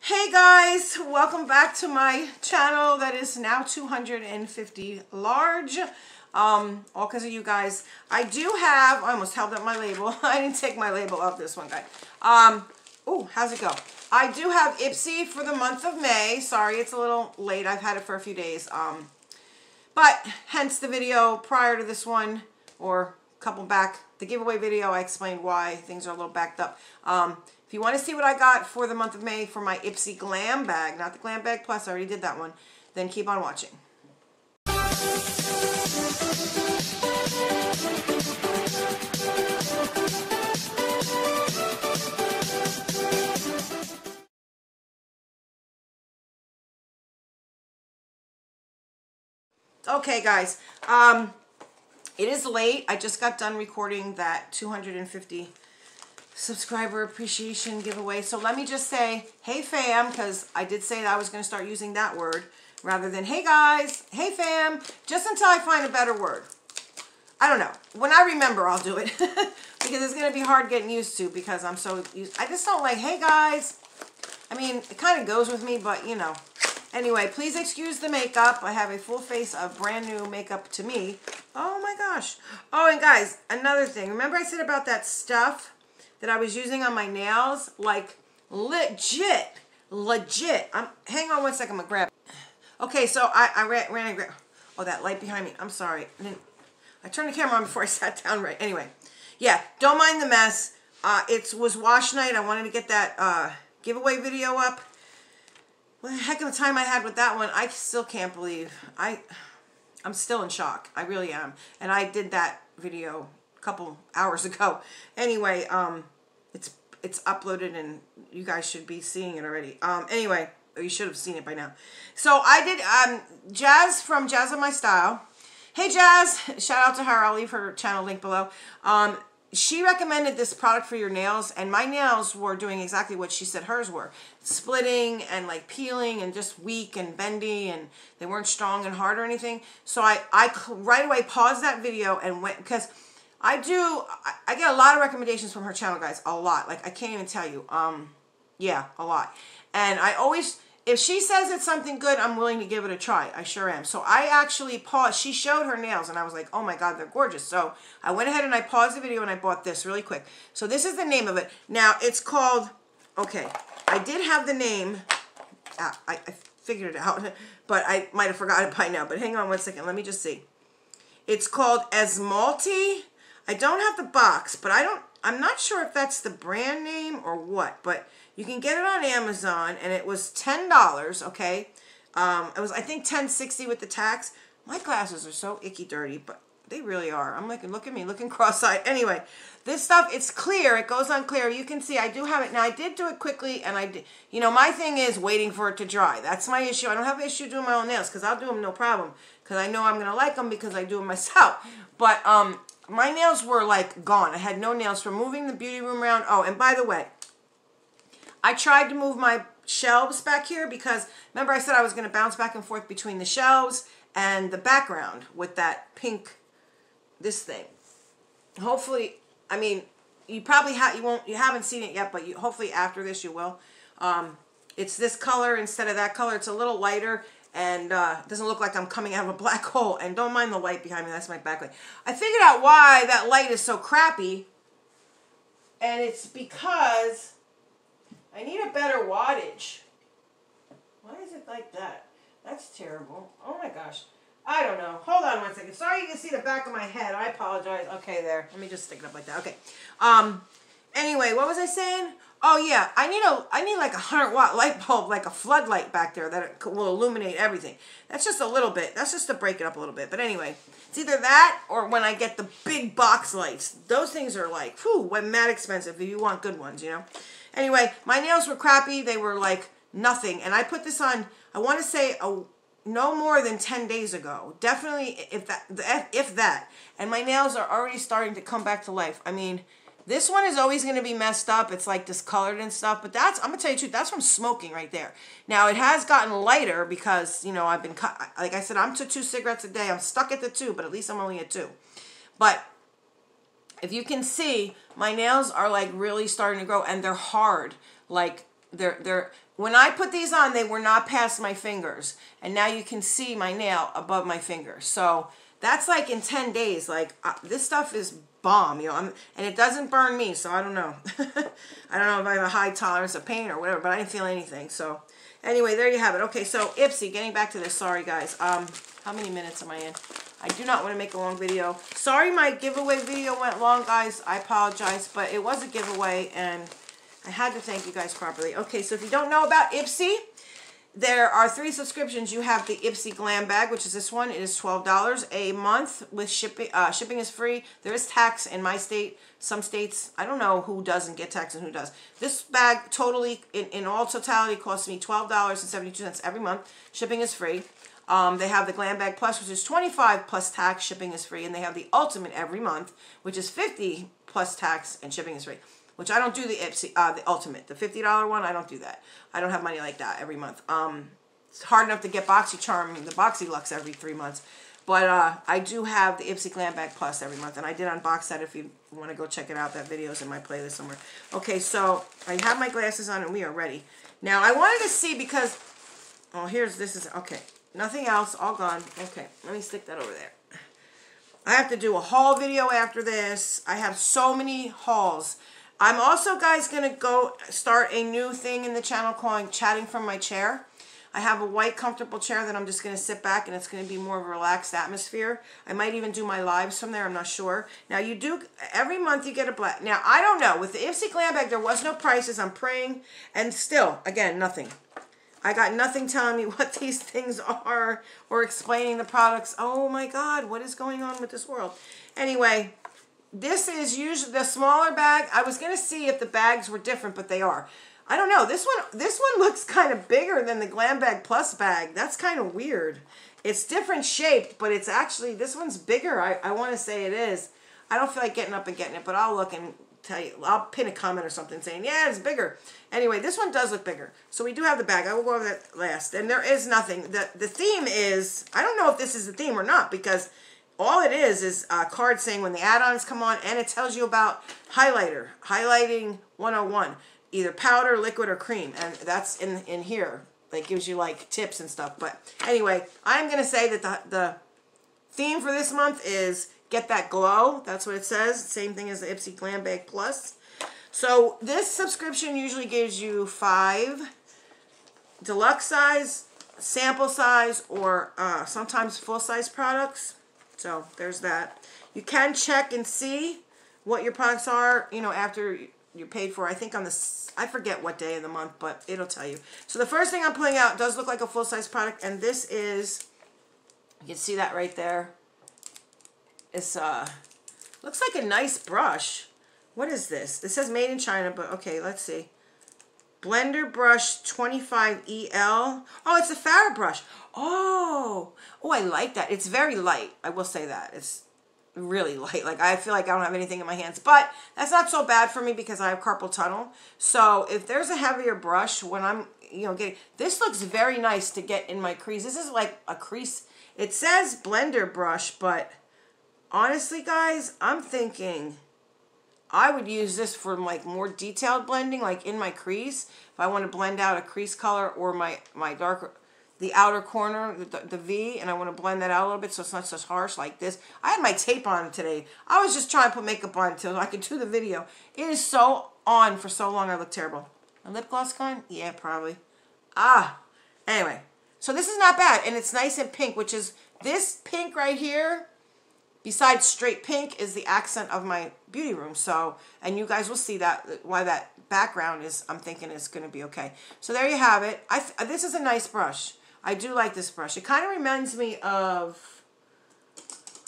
Hey guys, welcome back to my channel that is now 250 large. All because of you guys. I almost held up my label. I didn't take my label off this one, guy. Oh, how's it go? I do have Ipsy for the month of May. Sorry, it's a little late. I've had it for a few days. But hence the video prior to this one, or a couple back, the giveaway video, I explained why things are a little backed up. If you want to see what I got for the month of May for my Ipsy Glam Bag, not the Glam Bag Plus, I already did that one, then keep on watching. Okay, guys, it is late. I just got done recording that 250 subscriber appreciation giveaway. So let me just say, hey fam, because I did say that I was going to start using that word rather than hey guys, hey fam, just until I find a better word. I don't know. When I remember, I'll do it because it's going to be hard getting used to because I'm so used. I just don't like hey guys. I mean, it kind of goes with me, but you know. Anyway, please excuse the makeup. I have a full face of brand new makeup to me. Oh my gosh. Oh, and guys, another thing. Remember I said about that stuff that I was using on my nails? Like, legit. Hang on one second, I'm going to grab it. Okay, so I ran and grabbed, oh, that light behind me. I'm sorry. I turned the camera on before I sat down right. Anyway, yeah, don't mind the mess. It was wash night. I wanted to get that giveaway video up. What a heck of a time I had with that one. I still can't believe. I'm still in shock. I really am. And I did that video a couple hours ago. Anyway, it's uploaded and you guys should be seeing it already. Anyway, or you should have seen it by now. So I did Jazz from Jazz of My Style. Hey Jazz, shout out to her. I'll leave her channel link below. She recommended this product for your nails, and my nails were doing exactly what she said hers were. Splitting and like peeling and just weak and bendy, and they weren't strong and hard or anything. So I right away paused that video and went, because I get a lot of recommendations from her channel, guys. A lot. Like, I can't even tell you. Yeah, a lot. And I always, if she says it's something good, I'm willing to give it a try. I sure am. So I actually paused. She showed her nails, and I was like, oh my God, they're gorgeous. So I went ahead and I paused the video, and I bought this really quick. So this is the name of it. Now, it's called, okay, I did have the name. I figured it out, but I might have forgotten it by now. But hang on one second. Let me just see. It's called Esmalte. I don't have the box, but I'm not sure if that's the brand name or what, but you can get it on Amazon, and it was $10, okay? It was, I think, $10.60 with the tax. My glasses are so icky dirty, but they really are. I'm like, look at me, looking cross-eyed. Anyway, this stuff, it's clear. It goes on clear. You can see I do have it. Now, I did do it quickly, and I did, you know, my thing is waiting for it to dry. That's my issue. I don't have an issue doing my own nails, because I'll do them no problem, because I know I'm going to like them because I do them myself. But my nails were, like, gone. I had no nails from moving the beauty room around. Oh, and by the way, I tried to move my shelves back here because, remember I said I was going to bounce back and forth between the shelves and the background with that pink, this thing. Hopefully, I mean, you probably you haven't seen it yet, but hopefully after this you will. It's this color instead of that color. It's a little lighter, and it doesn't look like I'm coming out of a black hole. And don't mind the light behind me. That's my backlight. I figured out why that light is so crappy, and it's because I need a better wattage. Why is it like that? That's terrible. Oh my gosh. I don't know. Hold on one second. Sorry you can see the back of my head. I apologize. Okay, there. Let me just stick it up like that. Okay. Anyway, what was I saying? Oh yeah, I need like a 100-watt light bulb, like a floodlight back there that will illuminate everything. That's just a little bit. That's just to break it up a little bit. But anyway, it's either that or when I get the big box lights. Those things are like, whew, mad expensive if you want good ones, you know. Anyway, my nails were crappy. They were like nothing. And I put this on, I want to say, no more than 10 days ago. Definitely, if that. And my nails are already starting to come back to life. I mean, this one is always going to be messed up. It's like discolored and stuff. But I'm going to tell you the truth, that's from smoking right there. Now, it has gotten lighter because, you know, I've been, like I said, I'm to 2 cigarettes a day. I'm stuck at the 2, but at least I'm only at 2. But if you can see, my nails are like really starting to grow, and they're hard. Like, when I put these on, they were not past my fingers. And now you can see my nail above my finger. So that's like in 10 days. Like this stuff is bomb, you know, and it doesn't burn me. So I don't know. I don't know if I have a high tolerance of pain or whatever, but I didn't feel anything. So anyway, there you have it. Okay, so Ipsy, getting back to this. Sorry, guys. How many minutes am I in? I do not want to make a long video. Sorry my giveaway video went long, guys. I apologize, but it was a giveaway, and I had to thank you guys properly. Okay, so if you don't know about Ipsy, there are 3 subscriptions. You have the Ipsy Glam Bag, which is this one. It is $12 a month with shipping. Shipping is free. There is tax in my state. Some states, I don't know who doesn't get tax and who does. This bag totally, in all totality, costs me $12.72 every month. Shipping is free. They have the Glam Bag Plus, which is $25 plus tax. Shipping is free. And they have the Ultimate every month, which is $50 plus tax and shipping is free. Which I don't do the Ipsy, the Ultimate, the $50 one. I don't do that. I don't have money like that every month. It's hard enough to get BoxyCharm and the BoxyLux every 3 months. But I do have the Ipsy Glam Bag Plus every month. And I did unbox that if you want to go check it out. That video's in my playlist somewhere. Okay, so I have my glasses on and we are ready. Now, I wanted to see because... Oh, this is... Okay, nothing else. All gone. Okay, let me stick that over there. I have to do a haul video after this. I have so many hauls. I'm also, guys, going to go start a new thing in the channel called Chatting from My Chair. I have a white comfortable chair that I'm just going to sit back and it's going to be more of a relaxed atmosphere. I might even do my lives from there. I'm not sure. Now, you do, every month you get a black. Now, I don't know. With the Ipsy Glam Bag, there was no prices. I'm praying. And still, again, nothing. I got nothing telling me what these things are or explaining the products. Oh, my God. What is going on with this world? Anyway... This is usually the smaller bag. I was going to see if the bags were different, but they are. I don't know. This one looks kind of bigger than the Glam Bag Plus bag. That's kind of weird. It's different shaped, but it's actually, this one's bigger. I want to say it is. I don't feel like getting up and getting it, but I'll look and tell you. I'll pin a comment or something saying, yeah, it's bigger. Anyway, this one does look bigger. So we do have the bag. I will go over that last. And there is nothing. The theme is, I don't know if this is the theme or not, because... all it is a card saying when the add-ons come on, and it tells you about highlighting 101, either powder, liquid, or cream, and that's in here. It gives you like tips and stuff. But anyway, I'm gonna say that the theme for this month is get that glow. That's what it says. Same thing as the Ipsy Glam Bag Plus. So this subscription usually gives you 5 deluxe size, sample size, or sometimes full size products. So there's that. You can check and see what your products are, you know, after you're paid for. I think on I forget what day of the month, but it'll tell you. So the first thing I'm pulling out does look like a full-size product, and this is, you can see that right there. It's, looks like a nice brush. What is this? It says made in China, but okay, let's see. Blender brush 25EL. Oh, it's a Farrah brush. Oh, I like that. It's very light. I will say that. It's really light. Like, I feel like I don't have anything in my hands. But that's not so bad for me because I have carpal tunnel. So if there's a heavier brush when I'm, you know, getting... This looks very nice to get in my crease. This is like a crease. It says blender brush, but honestly, guys, I'm thinking... I would use this for like more detailed blending, like in my crease. If I want to blend out a crease color or my darker, the outer corner, the V, and I want to blend that out a little bit so it's not so harsh like this. I had my tape on today. I was just trying to put makeup on until I could do the video. It is so on for so long I look terrible. A lip gloss gone? Yeah, probably. Anyway. So this is not bad, and it's nice and pink, which is this pink right here. Besides straight pink is the accent of my beauty room. So, and you guys will see that, why that background is, I'm thinking is going to be okay. So there you have it. This is a nice brush. I do like this brush. It kind of reminds me of,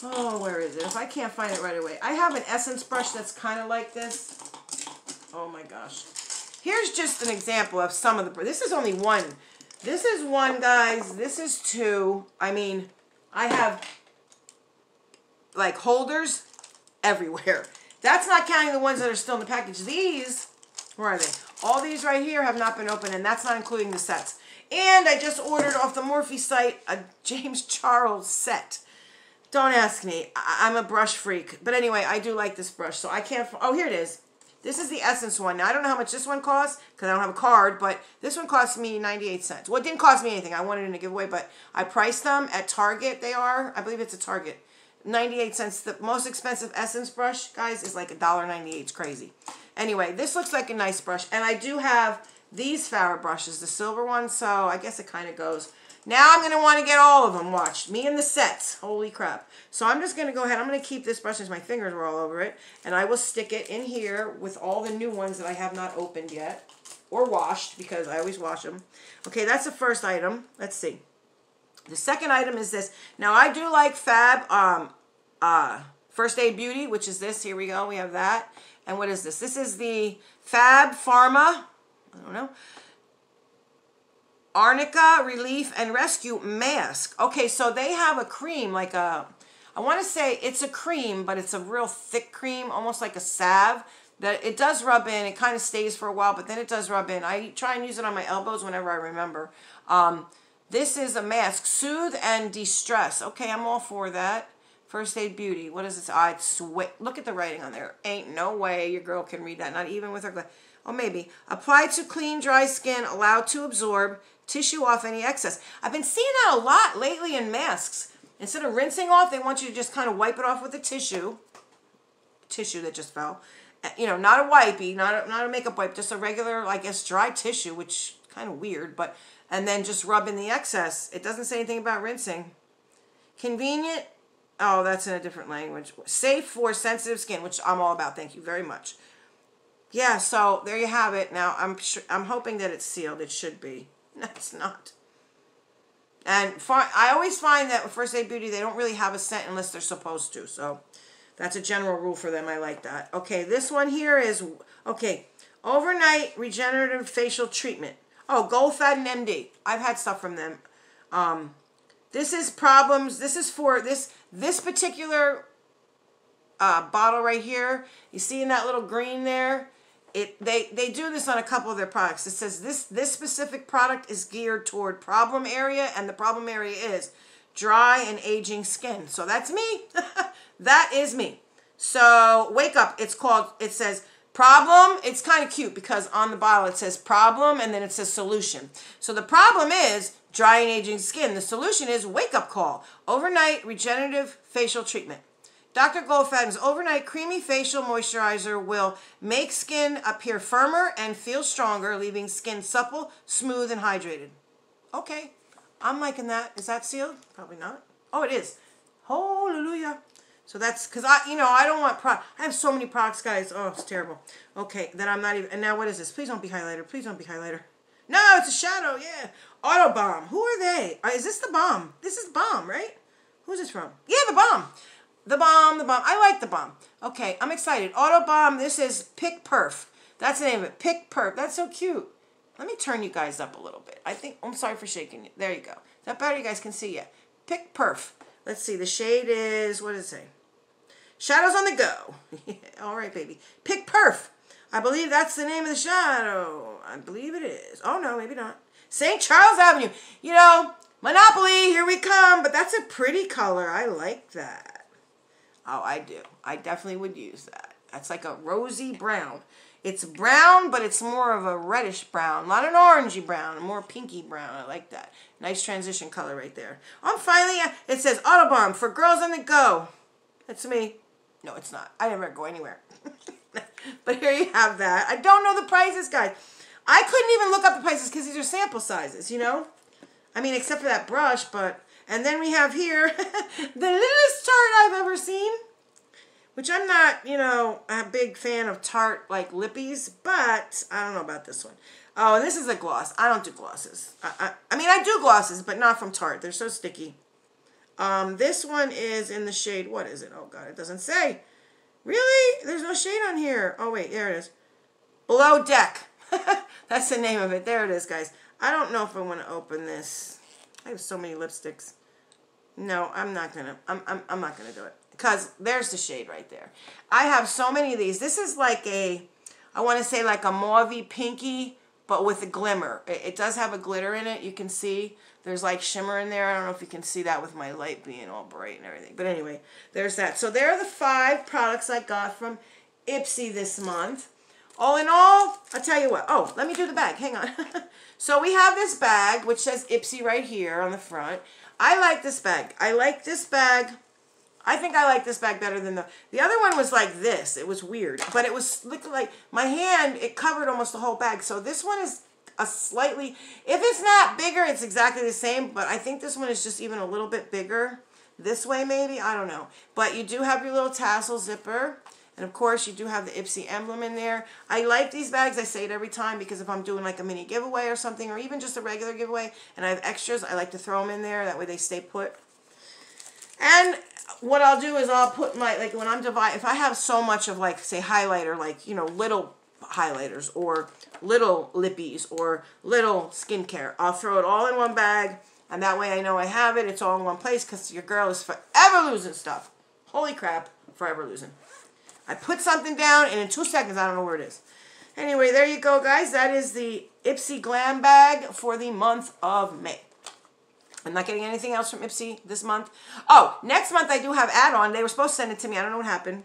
oh, where is it? If I can't find it right away. I have an Essence brush that's kind of like this. Oh my gosh. Here's just an example of some of the, this is only one. This is one, guys. This is 2. I mean, I have... like holders everywhere. That's not counting the ones that are still in the package. These, where are they? All these right here have not been opened, and that's not including the sets. And I just ordered off the Morphe site a James Charles set. Don't ask me. I'm a brush freak. But anyway, I do like this brush, so I can't... Oh, here it is. This is the Essence one. Now, I don't know how much this one costs because I don't have a card, but this one cost me 98 cents. Well, it didn't cost me anything. I wanted it in a giveaway, but I priced them at Target. They are. I believe it's a Target. 98 cents. The most expensive Essence brush, guys, is like $1.98. It's crazy. Anyway, this looks like a nice brush. And I do have these Farrah brushes, the silver one, so I guess it kind of goes. Now I'm going to want to get all of them. Watch. Me and the sets. Holy crap. So I'm just going to go ahead. I'm going to keep this brush since my fingers were all over it. And I will stick it in here with all the new ones that I have not opened yet. Or washed, because I always wash them. Okay, that's the first item. Let's see. The second item is this. Now, I do like Fab First Aid Beauty, which is this. Here we go. We have that. And what is this? This is the Fab Pharma. I don't know. Arnica Relief and Rescue Mask. Okay, so they have a cream, like a, I want to say it's a cream, but it's a real thick cream, almost like a salve, that it does rub in. It kind of stays for a while, but then it does rub in. I try and use it on my elbows whenever I remember. This is a mask, Soothe and De-Stress. Okay, I'm all for that. First Aid Beauty. What is this? It's sweet. Look at the writing on there. Ain't no way your girl can read that, not even with her glasses. Oh, maybe. Apply to clean, dry skin, allow to absorb, tissue off any excess. I've been seeing that a lot lately in masks. Instead of rinsing off, they want you to just kind of wipe it off with a tissue. Tissue that just fell. You know, not a wipey, not a makeup wipe, just a regular, I guess, dry tissue, which kind of weird, but, and then just rub in the excess. It doesn't say anything about rinsing. Convenient. Oh, that's in a different language. Safe for sensitive skin, which I'm all about. Thank you very much. Yeah, so there you have it. Now, I'm hoping that it's sealed. It should be. No, it's not. And I always find that with First Aid Beauty, they don't really have a scent unless they're supposed to. So that's a general rule for them. I like that. Okay, this one here is, okay, Overnight Regenerative Facial Treatment. Oh, Gold Faden MD. I've had stuff from them. This is problems. This is for this particular bottle right here. You see in that little green there? They do this on a couple of their products. It says this specific product is geared toward problem area, and the problem area is dry and aging skin. So that's me. That is me. So wake up. It says problem. It's kind of cute because on the bottle it says problem and then it says solution. So the problem is dry and aging skin. The solution is wake up call. Overnight Regenerative Facial Treatment. Dr. Goldfaden's Overnight Creamy Facial Moisturizer will make skin appear firmer and feel stronger, leaving skin supple, smooth, and hydrated. Okay, I'm liking that. Is that sealed? Probably not. Oh, it is. Hallelujah. So that's, because I don't want I have so many products, guys. Oh, it's terrible. Okay, then I'm not even, and now what is this? Please don't be highlighter. Please don't be highlighter. No, it's a shadow, yeah. Autobomb. Who are they? Is this the bomb? This is Bomb, right? Who's this from? Yeah, the Bomb. The Bomb. I like the Bomb. Okay, I'm excited. Autobomb. This is Pick Perf. That's the name of it. Pick Perf. That's so cute. Let me turn you guys up a little bit. I'm sorry for shaking you. There you go. Is that better? You guys can see it. Pick Perf. Let's see. The shade is, what does it say? Shadows on the Go. All right, baby. Pick Perf. I believe that's the name of the shadow. I believe it is. Oh, no, maybe not. St. Charles Avenue. You know, Monopoly, here we come. But that's a pretty color. I like that. Oh, I do. I definitely would use that. That's like a rosy brown. It's brown, but it's more of a reddish brown. Not an orangey brown, a more pinky brown. I like that. Nice transition color right there. I'm finally, it says Autobomb for girls on the go. That's me. No, it's not. I never go anywhere. But here you have that. I don't know the prices, guys. I couldn't even look up the prices because these are sample sizes, you know? I mean, except for that brush, but... And then we have here the littlest Tarte I've ever seen, which I'm not, a big fan of Tarte, like, lippies, but I don't know about this one. Oh, and this is a gloss. I don't do glosses. I mean, I do glosses, but not from Tarte. They're so sticky. This one is in the shade, what is it? Oh, God, it doesn't say. Really? There's no shade on here. Oh, wait, there it is. Below Deck. That's the name of it. There it is, guys. I don't know if I want to open this. I have so many lipsticks. No, I'm not gonna. I'm not gonna do it because there's the shade right there. I have so many of these. This is like I want to say like a mauvey pinky, but with a glimmer. It does have a glitter in it. You can see there's like shimmer in there. I don't know if you can see that with my light being all bright and everything. But anyway, there's that. So there are the 5 products I got from Ipsy this month. all in all, I'll tell you what. Oh, let me do the bag. Hang on. So we have this bag, which says Ipsy right here on the front. I like this bag. I like this bag. I think I like this bag better than the other one was like this. It was weird. But it was looking like my hand, it covered almost the whole bag. So this one is a slightly, if it's not bigger, it's exactly the same. But I think this one is just even a little bit bigger. This way maybe, I don't know. But you do have your little tassel zipper. And of course, you do have the Ipsy emblem in there. I like these bags. I say it every time because if I'm doing like a mini giveaway or something, or even just a regular giveaway, and I have extras, I like to throw them in there. That way they stay put. And what I'll do is I'll put my, like when I'm dividing, if I have so much of like, say, highlighter, like, you know, little highlighters or little lippies or little skincare, I'll throw it all in one bag. And that way I know I have it. It's all in one place because your girl is forever losing stuff. Holy crap, forever losing. I put something down and in 2 seconds I don't know where it is. Anyway, there you go, guys. That is the Ipsy Glam Bag for the month of May. I'm not getting anything else from Ipsy this month. Oh, next month I do have add-on. They were supposed to send it to me. I don't know what happened.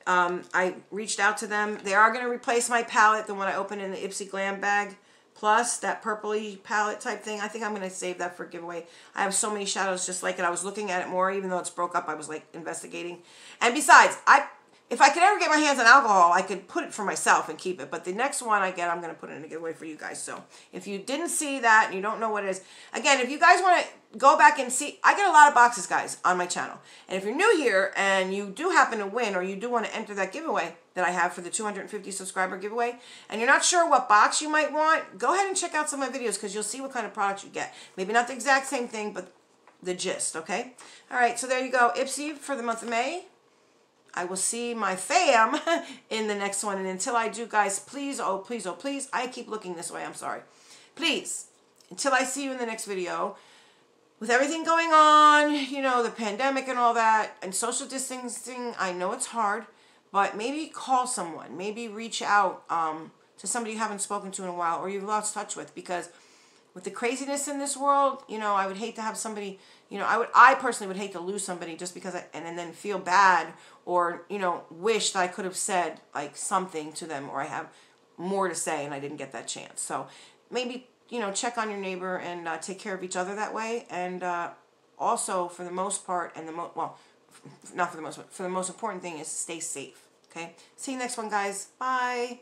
I reached out to them. They are going to replace my palette, the one I opened in the Ipsy Glam Bag Plus, that purpley palette type thing. I think I'm going to save that for a giveaway. I have so many shadows just like it. I was looking at it more, even though it's broke up. I was like investigating. And besides, if I could ever get my hands on alcohol, I could put it for myself and keep it. But the next one I get, I'm going to put it in a giveaway for you guys. So if you didn't see that and you don't know what it is, again, if you guys want to go back and see, I get a lot of boxes, guys, on my channel. And if you're new here and you do happen to win or you do want to enter that giveaway that I have for the 250 subscriber giveaway, and you're not sure what box you might want, go ahead and check out some of my videos because you'll see what kind of products you get. Maybe not the exact same thing, but the gist, okay? All right, so there you go. Ipsy for the month of May. I will see my fam in the next one. And until I do, guys, please, oh, please, oh, please. I keep looking this way. I'm sorry. Please, until I see you in the next video, with everything going on, you know, the pandemic and all that, and social distancing, I know it's hard, but maybe call someone. Maybe reach out to somebody you haven't spoken to in a while or you've lost touch with, because with the craziness in this world, you know, I would hate to have somebody, you know, I personally would hate to lose somebody just because and then feel bad or, you know, wish that I could have said like something to them or I have more to say and I didn't get that chance. So maybe, you know, check on your neighbor and take care of each other that way. And also for the most part, and well, not for the most part, for the most important thing is stay safe. Okay. See you next one, guys. Bye.